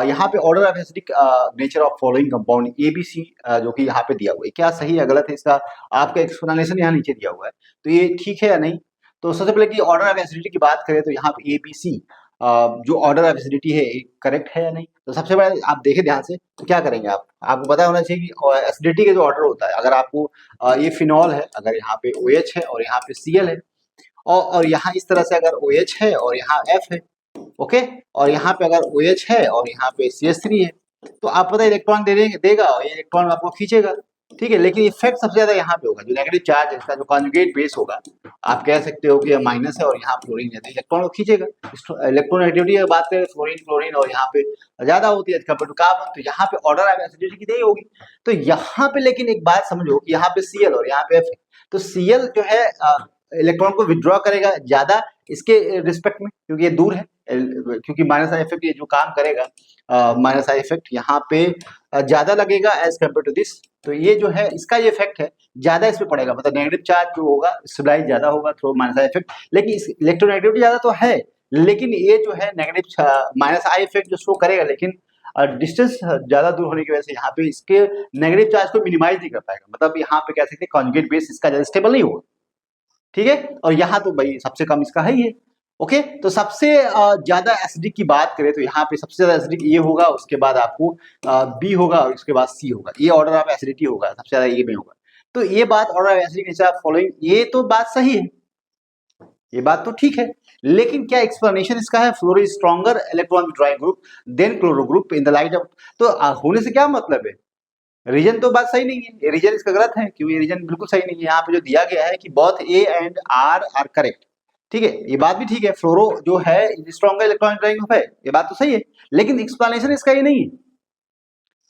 यहाँ पे order of acidic nature of following compound A B C जो कि यहाँ पे दिया हुआ है, क्या सही है गलत है, इसका आपका एक्सप्लेनेशन यहाँ नीचे दिया हुआ है। तो ये ठीक है या नहीं। तो सबसे पहले कि ऑर्डर ऑफ एसिडिटी की बात करें तो यहाँ पे ए बी सी जो ऑर्डर ऑफ एसिडिटी है करेक्ट है या नहीं। तो सबसे पहले आप देखें ध्यान से, तो क्या करेंगे आपको पता होना चाहिए कि एसिडिटी का जो ऑर्डर होता है, अगर आपको ये फिनॉल है, अगर यहाँ पे OH है और यहाँ पे Cl है, और यहाँ इस तरह से अगर OH है और यहाँ F है, ओके, और यहाँ पे अगर OH है और यहाँ पे CH3 है, तो आप पता इलेक्ट्रॉन देगा और ये इलेक्ट्रॉन आपको खींचेगा, ठीक है। लेकिन इफेक्ट सबसे ज्यादा यहाँ पे होगा, जो नेगेटिव चार्ज है इसका जो कॉन्जुगेट बेस होगा, आप कह सकते हो कि माइनस है और यहाँ फ्लोरीन है, तो इलेक्ट्रॉन को खींचेगा। इलेक्ट्रोनेगेटिविटी की बात करें, फ्लोरीन क्लोरीन और यहाँ पे ज्यादा होती है कंपेयर टू कार्बन, तो यहाँ पे ऑर्डर ऑफ एसिडिटी कितनी होगी। तो यहाँ पे लेकिन एक बात समझो कि यहाँ पे Cl और यहाँ पे F है, तो Cl जो है इलेक्ट्रॉन को विड्रॉ करेगा ज्यादा इसके रिस्पेक्ट में, क्योंकि ये दूर है, क्योंकि माइनस आई इफेक्ट ये जो काम करेगा, माइनस आई इफेक्ट यहाँ पे ज्यादा लगेगा एज कम्पेयर टू दिस। तो ये जो है इसका ये इफेक्ट है ज्यादा इस पे पड़ेगा, मतलब नेगेटिव चार्ज जो होगा स्टेबलाइज ज्यादा होगा थ्रू माइनस आई इफेक्ट। लेकिन इलेक्ट्रोनेगेटिविटी ज्यादा तो है, लेकिन ये जो है नेगेटिव माइनस आई इफेक्ट जो शो करेगा, लेकिन डिस्टेंस ज्यादा दूर होने की वजह से यहाँ पे इसके नेगेटिव चार्ज को मिनिमाइज नहीं कर पाएगा, मतलब यहाँ पे कह सकते हैं कॉन्जुगेट बेस इसका ज्यादा स्टेबल नहीं होगा, ठीक है। और यहाँ तो भाई सबसे कम इसका है ही, ओके। तो सबसे ज्यादा एसिडिक की बात करें तो यहाँ पे सबसे ज्यादा एसिडिक ये होगा, उसके बाद आपको बी होगा और उसके बाद सी होगा, ये ऑर्डर ऑफ एसिडिटी होगा, सबसे ज्यादा ये में होगा। तो ये बात order of acidic nature of following, ये तो बात सही है, ये बात तो ठीक है, लेकिन क्या एक्सप्लेनेशन इसका है, fluoro is stronger electron withdrawing group than chloro group in the light of, तो होने से क्या मतलब है, रीजन तो बात सही नहीं है, रीजन इसका गलत है, क्योंकि रीजन बिल्कुल सही नहीं है। यहाँ पे जो दिया गया है कि both A and R are correct, ठीक है, ये बात भी ठीक है, फ्लोरो जो है स्ट्रॉन्गर इलेक्ट्रॉन विड्रॉइंग ग्रुप है, ये बात तो सही है, लेकिन एक्सप्लेनेशन इसका ये नहीं है,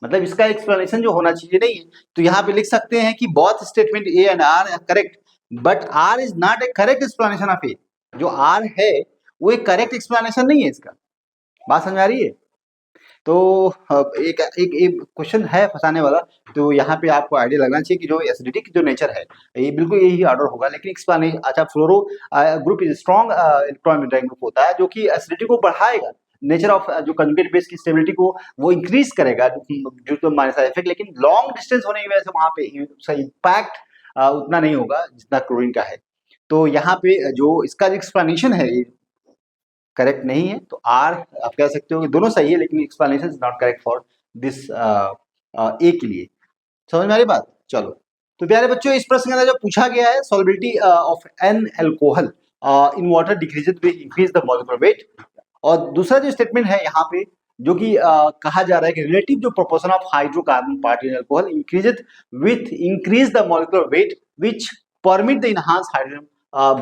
मतलब इसका एक्सप्लेनेशन जो होना चाहिए नहीं है। तो यहाँ पे लिख सकते हैं कि both statement A and R are correct but R is not a correct explanation of A, जो आर है वो एक करेक्ट एक्सप्लेनेशन नहीं है इसका, बात समझ आ रही है। तो एक एक एक क्वेश्चन है फंसाने वाला, तो यहाँ पे आपको आइडिया लगना चाहिए कि जो एसिडिटी की जो नेचर है ये बिल्कुल यही ऑर्डर होगा, लेकिन एक्सप्लेनेशन अच्छा fluoro group is strong electron withdrawing group होता है, जो कि एसिडिटी को बढ़ाएगा, नेचर ऑफ जो कंजुगेट बेस की स्टेबिलिटी को वो इंक्रीज करेगा ड्यू टू माइनस इफेक्ट, लेकिन लॉन्ग डिस्टेंस होने की वजह से वहां पे उसका इम्पैक्ट उतना नहीं होगा जितना क्लोरीन का है। तो यहाँ पे जो इसका एक्सप्लेनेशन है करेक्ट नहीं है, तो आर आप कह सकते हो कि दोनों सही है, लेकिन explanation is not correct for this A के लिए। समझ में आ रही बात। चलो, तो प्यारे बच्चों इस प्रश्न के अंदर जो पूछा गया है, solubility of an alcohol in water decreases with increase the molecular wait, और दूसरा जो स्टेटमेंट है यहाँ पे जो कि कहा जा रहा है कि रिलेटिव जो proportion of hydrocarbon part in alcohol increases with increase the molecular wait which permit the enhance hydrogen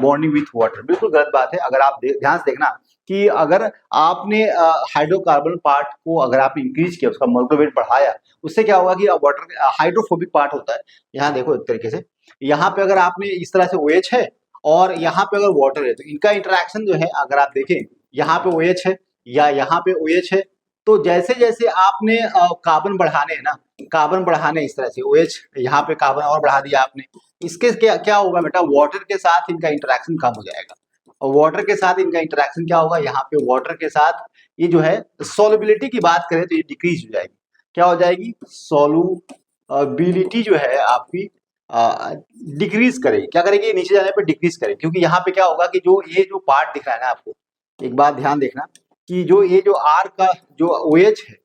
bonding with water, बिल्कुल गलत बात है। अगर आप ध्यान से देखना कि अगर आपने हाइड्रोकार्बन पार्ट को अगर आप इंक्रीज किया, उसका मॉलिक्यूलर वेट बढ़ाया, उससे क्या होगा कि वाटर हाइड्रोफोबिक पार्ट होता है, यहाँ देखो एक तरीके से, यहाँ पे अगर आपने इस तरह से OH है और यहाँ पे अगर वाटर है, तो इनका इंटरेक्शन जो है अगर आप देखें, यहाँ पे OH है या यहाँ पे OH है, तो जैसे जैसे आपने कार्बन बढ़ाने हैं ना, कार्बन बढ़ाने इस तरह से OH यहाँ पे कार्बन और बढ़ा दिया आपने, इसके क्या होगा बेटा, वाटर के साथ इनका इंटरेक्शन कम हो जाएगा, और वाटर के साथ इनका इंटरेक्शन क्या होगा, यहाँ पे वाटर के साथ ये जो है सॉल्युबिलिटी की बात करें तो ये डिक्रीज हो जाएगी, क्या हो जाएगी, सॉल्युबिलिटी जो है आपकी डिक्रीज करेगी। क्या करेगी? नीचे जाने पर डिक्रीज करेगी, क्योंकि यहाँ पे क्या होगा कि जो ये जो पार्ट दिख रहा है ना आपको, एक बात ध्यान देखना कि जो ये जो आर का जो OH है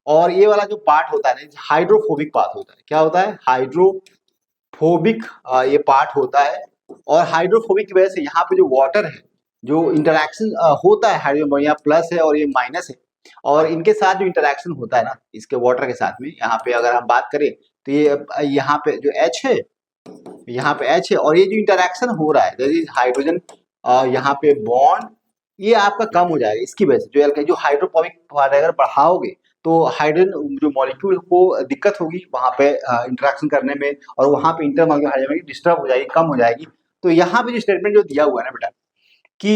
और ये वाला जो पार्ट होता है ना, हाइड्रोफोबिक पार्ट होता है। क्या होता है? हाइड्रोफोबिक ये पार्ट होता है। और हाइड्रोफोबिक की वजह से यहाँ पे जो वाटर है, जो इंटरेक्शन होता है, हाइड्रोजन यहाँ प्लस है और ये माइनस है, और इनके साथ जो इंटरेक्शन होता है ना, इसके वाटर के साथ में, यहाँ पे अगर हम बात करें तो ये यहाँ पे जो H है, यहाँ पे H है, और ये जो इंटरेक्शन हो रहा है दैट इज हाइड्रोजन यहाँ पे बॉन्ड, ये आपका कम हो जाएगा। इसकी वजह से जो जो हाइड्रोफोबिक पार्ट अगर बढ़ाओगे तो हाइड्रोजन जो मॉलिक्यूल को दिक्कत होगी वहां पे इंटरेक्शन करने में, और वहां पे इंटरमॉलिक्यूलर हाइड्रोजन डिस्टर्ब हो जाएगी, कम हो जाएगी। तो यहाँ पे जो स्टेटमेंट जो दिया हुआ है ना बेटा कि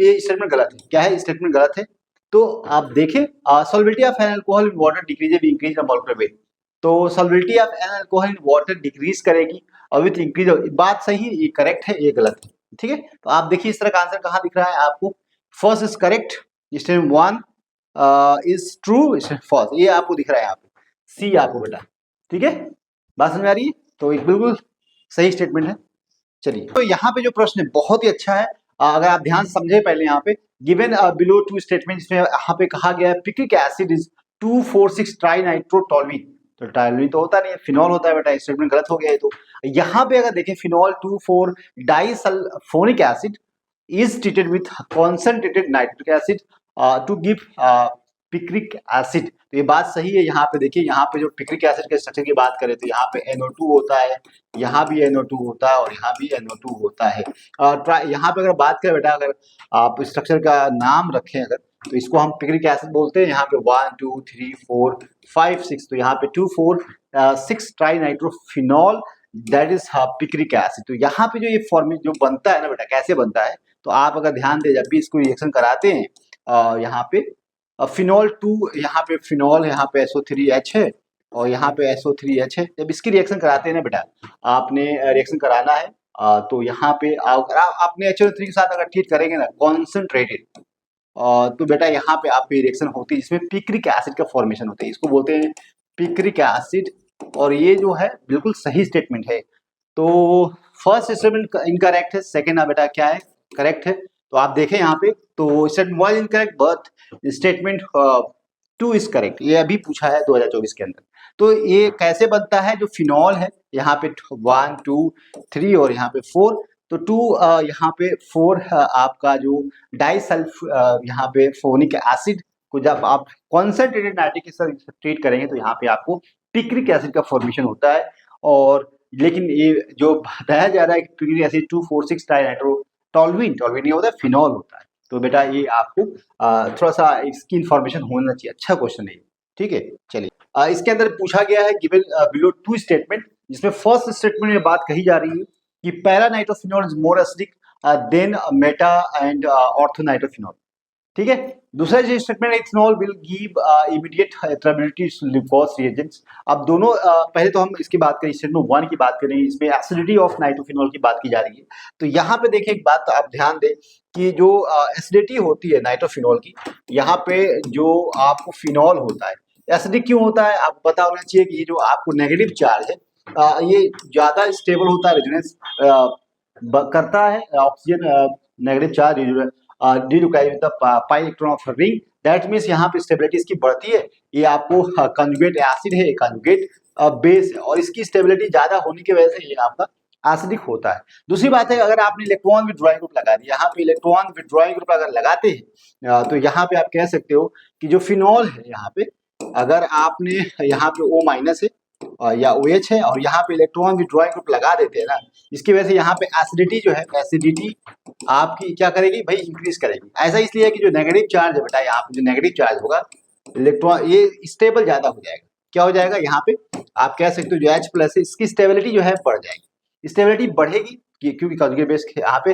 ये स्टेटमेंट गलत है। क्या है? स्टेटमेंट गलत है। तो आप देखें, solubility of an alcohol in water decrease with increase the molecular weight. तो solubility of an alcohol in water decrease करेगी और विद इंक्रीज। बात सही है, ये करेक्ट है, ये गलत है। ठीक है, तो आप देखिए इस तरह का आंसर कहाँ दिख रहा है आपको? First is correct, statement 1 is true, false, ये आपको दिख रहा है यहाँ पे, सी आपको बेटा। ठीक है, बात समझ आ रही है? तो एक बिल्कुल सही स्टेटमेंट है। चलिए, तो यहाँ पे जो प्रश्न है बहुत ही अच्छा है। अगर आप ध्यान से समझे पहले यहाँ पे गिवन बिलो टू स्टेटमेंट, इसमें यहाँ पे कहा गया है पिक्रिक एसिड इज 2,4,6 ट्राइनाइट्रोटोलुईन। तो टोलुईन तो होता नहीं है, फिनॉल होता है बेटा। स्टेटमेंट गलत हो गया है। तो यहाँ पे अगर देखें phenol 2,4 disulphonic acid is treated with concentrated nitric acid to give picric acid. तो ये बात सही है। यहाँ पे देखिए, यहाँ पे जो पिक्रिक एसिड के स्ट्रक्चर की बात करें तो यहाँ पे NO2 होता है, यहाँ भी NO2 होता है और यहाँ भी NO2 होता है। यहाँ पे अगर बात करें बेटा, अगर आप स्ट्रक्चर का नाम रखें अगर, तो इसको हम पिक्रिक एसिड बोलते हैं। यहाँ पे 1 2 3 4 5 6, तो यहाँ पे 2 4 6 trinitrophenol that is picric acid. तो यहाँ पे जो ये फॉर्मेट जो बनता है ना बेटा, कैसे बनता है, तो आप अगर ध्यान दें जब भी इसको रिएक्शन कराते हैं, यहाँ पे फिनॉल 2, यहाँ पे फिनॉल, यहाँ पे SO3H है और यहाँ पे SO3H है। जब इसकी रिएक्शन कराते हैं ना बेटा, आपने रिएक्शन कराना है, तो यहाँ पे अगर आपने HO3 के साथ अगर ट्रीट करेंगे ना कॉन्सेंट्रेटेड, तो बेटा यहाँ पे आपकी रिएक्शन होती है जिसमें पिक्रिक एसिड का फॉर्मेशन होता है। इसको बोलते हैं पिक्रिक एसिड, और ये जो है बिल्कुल सही स्टेटमेंट है। तो फर्स्ट स्टेटमेंट इनकरेक्ट है, सेकेंड बेटा क्या है? करेक्ट है। तो आप देखें यहाँ पे, तो statement 1 incorrect but statement 2 is correct. ये अभी पूछा है 2024 के अंदर। तो ये कैसे बनता है? जो फिनॉल है यहाँ पे 1 2 3 और यहाँ पे 4, तो 2 यहाँ पे 4 आपका जो डाइसल्फ यहाँ पे फोनिक एसिड को जब आप कॉन्सेंट्रेटेड नाइट्रिक के साथ ट्रीट करेंगे तो यहाँ पे आपको पिक्रिक एसिड का फॉर्मेशन होता है। और लेकिन ये जो बताया जा रहा है कि पिक्रिक एसिड 2,4,6 ट्राइनाइट्रोटोलुईन, टोलुईन ये होता है, फिनॉल होता है। तो बेटा ये आपको थोड़ा सा इसकी इंफॉर्मेशन होना चाहिए। अच्छा क्वेश्चन है। ठीक है, चलिए इसके अंदर पूछा गया है गिवन बिलो 2 स्टेटमेंट, जिसमें फर्स्ट स्टेटमेंट में बात कही जा रही है कि para nitrophenol is more acidic than meta and orthonitrophenol. ठीक है, दूसरा जो statement ethanol will give immediate turbidity to Lucas reagents. अब दोनों पहले तो हम इसकी बात करें, स्टेटमेंट 1 की बात करें, इसमें एसिडिटी ऑफ नाइट्रोफिनॉल की बात की जा रही है। तो यहाँ पे देखिए एक बात आप ध्यान दें कि जो एसिडिटी होती है नाइट्रोफिनॉल की, यहाँ पे जो आपको फिनॉल होता है, एसिडिक क्यों होता है आपको पता होना चाहिए कि ये जो आपको नेगेटिव चार्ज है ये ज्यादा स्टेबल होता है, रेजोनेंस करता है, oxygen negative charge pi electron of ring, that means यहाँ पे स्टेबिलिटी इसकी बढ़ती है। ये आपको कंजुगेट एसिड है, कंजुगेट बेस है, और इसकी स्टेबिलिटी ज्यादा होने की वजह से ये आपका एसिडिक होता है। दूसरी बात है, अगर आपने इलेक्ट्रॉन विड्रॉइंग ग्रुप लगा दिया, यहाँ पे इलेक्ट्रॉन विड्रॉइंग ग्रुप अगर लगाते हैं तो यहाँ पे आप कह सकते हो कि जो फिनॉल है यहाँ पे, अगर आपने यहाँ पे O माइनस है या OH है और यहाँ पे इलेक्ट्रॉन विड्रॉइंग ग्रुप लगा देते हैं ना, इसकी वजह से यहाँ पे एसिडिटी जो है, एसिडिटी आपकी क्या करेगी भाई? इंक्रीज करेगी। ऐसा इसलिए है कि जो नेगेटिव चार्ज है बेटा, यहाँ पे जो नेगेटिव चार्ज होगा, इलेक्ट्रॉन ये स्टेबल ज्यादा हो जाएगा। क्या हो जाएगा? यहाँ पे आप कह सकते हो जो H प्लस है इसकी स्टेबिलिटी जो है बढ़ जाएगी। स्टेबिलिटी बढ़ेगी क्योंकि कंजुगेट बेस यहाँ पे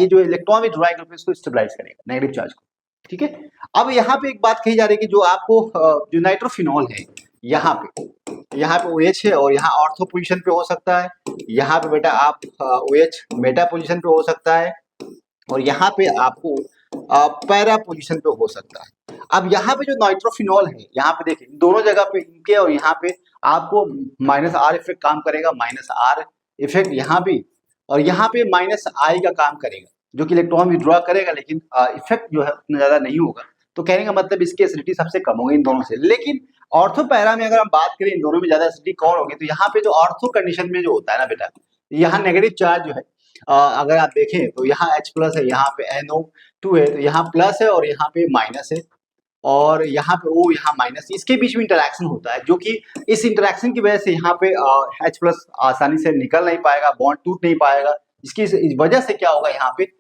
ये जो इलेक्ट्रॉन विड्रॉइंग ग्रुप है इसको स्टेबलाइज करेगा नेगेटिव चार्ज को। ठीक है, अब यहाँ पे एक बात कही जा रही है कि जो आपको जो नाइट्रोफिनॉल है यहाँ पे OH है और यहाँ ऑर्थो पोजीशन पे हो सकता है, यहाँ पे बेटा आप OH मेटा पोजीशन पे हो सकता है और यहाँ पे आपको पैरा पोजीशन पे हो सकता है। अब यहाँ पे जो नाइट्रोफिनॉल है, यहाँ पे देखिए दोनों जगह पे इनके और यहाँ पे आपको माइनस आर इफेक्ट काम करेगा, माइनस आर इफेक्ट यहाँ भी, और यहाँ पे माइनस आई का काम करेगा जो कि इलेक्ट्रॉन विड्रॉ करेगा, लेकिन इफेक्ट जो है उतना ज्यादा नहीं होगा। तो कहने का मतलब इसकी एसिडिटी सबसे कम होगी इन दोनों से। लेकिन ऑर्थो पैरा में अगर हम बात करें इन दोनों में ज्यादा एसिडिटी कौन होगी, तो यहाँ पे जो ऑर्थो कंडीशन में जो होता है ना बेटा, यहाँ नेगेटिव चार्ज जो है अगर आप देखें तो यहाँ H प्लस है, यहाँ पे NO2 है, तो यहाँ प्लस है और यहाँ पे माइनस है, और यहाँ पे O यहाँ माइनस, इसके बीच में इंटरेक्शन होता है, जो कि इस इंटरेक्शन की वजह से यहाँ पे H प्लस आसानी से निकल नहीं पाएगा, बॉन्ड टूट नहीं पाएगा। इसकी वजह से क्या होगा, यहाँ पे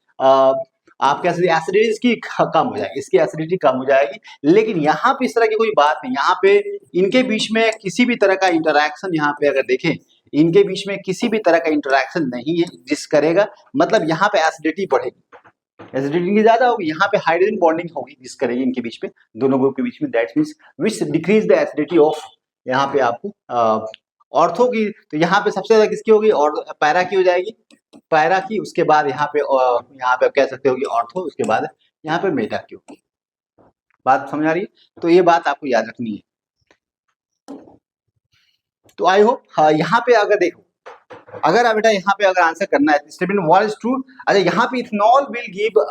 आप कह सकते एसिडिटी इसकी कम हो जाएगी, इसकी एसिडिटी कम हो जाएगी। लेकिन यहाँ पे इस तरह की कोई बात नहीं, यहाँ पे इनके बीच में किसी भी तरह का इंटरेक्शन, यहाँ पे अगर देखें इनके बीच में किसी भी तरह का इंटरेक्शन नहीं है, जिस करेगा मतलब यहाँ पे एसिडिटी बढ़ेगी, एसिडिटी ज्यादा होगी, यहाँ पे हाइड्रोजन बॉन्डिंग होगी जिस करेगी इनके बीच में, दोनों ग्रुप के बीच में, that means which decrease the acidity of, यहाँ पे आपको ऑर्थो की, तो यहाँ पे सबसे ज्यादा किसकी होगी, और पैरा की हो जाएगी, पैरा की, उसके बाद यहाँ पे आप कह सकते हो कि ऑर्थो, उसके बाद यहाँ पे मेटा की होगी। बात समझ आ रही है? तो ये बात आपको याद रखनी है। तो आई होप यहाँ पे अगर देखो, अगर बेटा यहाँ पे अगर आंसर करना है स्टेटमेंट 1 इज ट्रू। अच्छा, यहाँ पे ethanol will give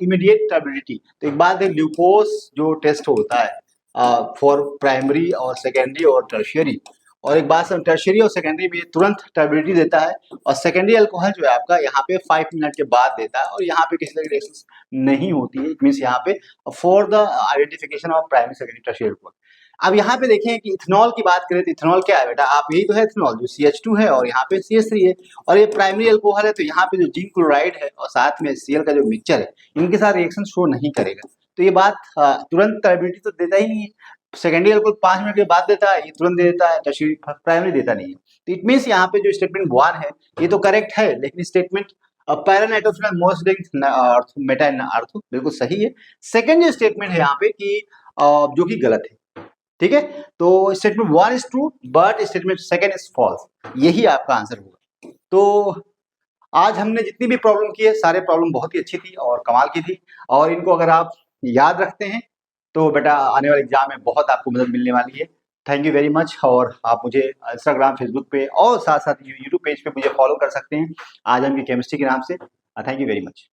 immediate stability, तो एक बात है ग्लूकोज जो टेस्ट होता है फॉर प्राइमरी और सेकेंडरी और टर्शियरी, और एक बात टर्शियरी और सेकेंडरी में तुरंत स्टेबिलिटी देता है, और सेकेंडरी अल्कोहल जो है आपका यहाँ पे 5 मिनट के बाद देता है, और यहाँ पे किसी तरह की रिएक्शन नहीं होती है, इट मींस यहाँ पे for the identification of primary secondary tertiary alcohol. अब यहाँ पे देखें कि इथेनॉल की बात करें तो इथेनॉल क्या है बेटा, आप यही तो है इथेनॉल जो CH2 है और यहाँ पे CH3 है, और ये प्राइमरी अल्कोहल है, तो यहाँ पे जो जिंक क्लोराइड है और साथ में Cl का जो मिक्सचर है, इनके साथ रिएक्शन शो नहीं करेगा। तो ये बात तुरंत स्टेबिलिटी तो देता ही नहीं है, सेकेंडरी अल्कोहल 5 मिनट के बाद देता है, ये तुरंत दे देता है, टर्शियरी प्राइमरी देता नहीं है। तो इट मीन्स यहाँ पे जो स्टेटमेंट 1 है ये तो करेक्ट है, लेकिन statement para nitrophenol most linked Meta ortho बिल्कुल सही है। सेकंड जो स्टेटमेंट है यहाँ पे कि जो कि गलत है, ठीक है। तो statement 1 is true but statement 2 is false, यही आपका आंसर होगा। तो आज हमने जितनी भी प्रॉब्लम की है, सारे प्रॉब्लम बहुत ही अच्छी थी और कमाल की थी, और इनको अगर आप याद रखते हैं तो बेटा आने वाले एग्जाम में बहुत आपको मदद मिलने वाली है। थैंक यू वेरी मच, और आप मुझे इंस्टाग्राम, फेसबुक पे और साथ साथ यूट्यूब पेज पे मुझे फॉलो कर सकते हैं आजम की केमिस्ट्री के नाम से। Thank you very much.